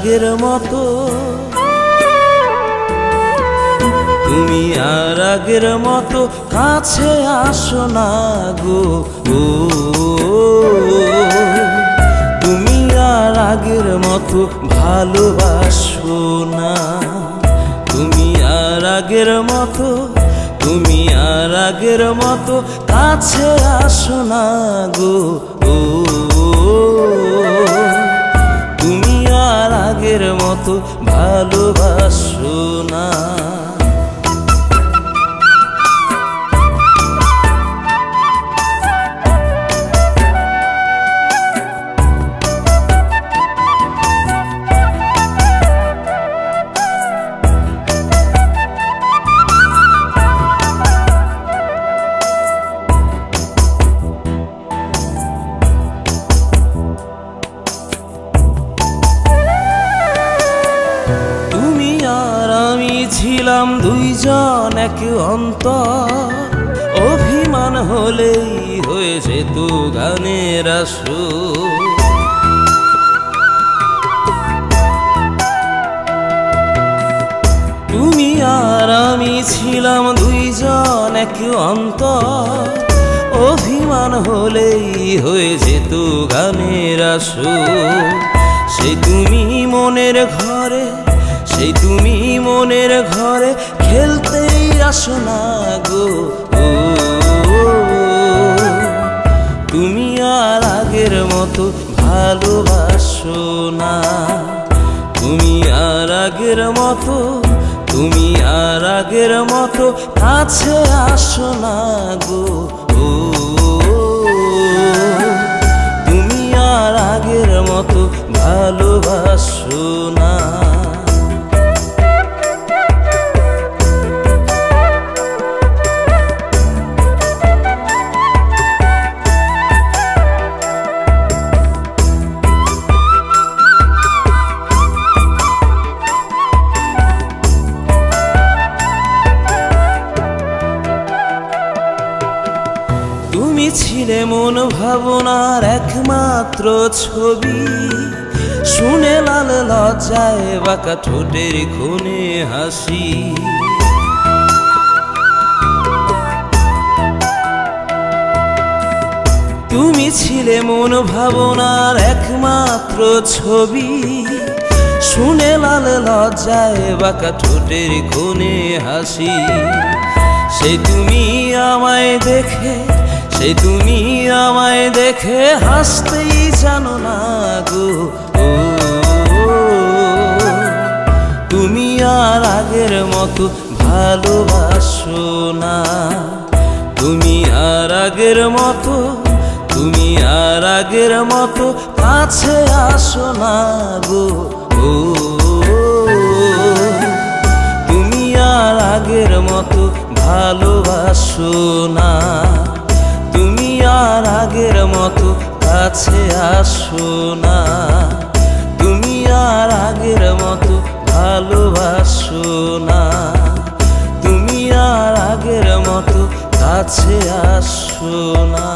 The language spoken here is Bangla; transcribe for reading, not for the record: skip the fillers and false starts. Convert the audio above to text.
আগের মতো, তুমি আর আগের মতো কাছে আসো না গো। ও তুমি আর আগের মতো ভালোবাসো না, তুমি আর আগের মতো, তুমি আর আগের মতো কাছে আসো না গো। ও তুমি আর আগের মতো ভালোবাসো না। ছিলাম দুইজন এক অন্তর, অভিমান হলেই হয়ে যেত গানের আসর। তুমি আর আমি ছিলাম দুইজন এক অন্তর, অভিমান হলেই হয়ে যেত গানের আসর। সেই তুমি মনের ঘরে, সেই তুমি মনের ঘরে খেলতেই আসো না গো। ও তুমি আর আগের মতো ভালোবাসো না, তুমি আর আগের মতো, তুমি আর আগের মতো কাছে আসো না গো। ও তুমি আর আগের মতো ভালোবাসো না। তুমি ছিলে মন ভাবনার একমাত্র ছবি, শুনে লাল লজ্জায় বাঁকা ঠোঁটের কোণে হাসি। তুমি ছিলে মন ভাবনার একমাত্র ছবি, শুনে লাল লজ্জায় বাঁকা ঠোঁটের কোণে হাসি। সেই তুমি আমায় দেখে, সেই তুমি আমায় দেখে হাসতেই জানো না গো। ও তুমি আর আগের মতো ভালোবাসো না, তুমি আর আগের মতো, তুমি আর আগের মতো কাছে আসো না গো। ও তুমি আর আগের মতো ভালোবাসো না, তুমি আর আগের মতো কাছে আসো না, তুমি আর আগের মতো ভালোবাসো না, তুমি আর আগের মতো কাছে আসো না।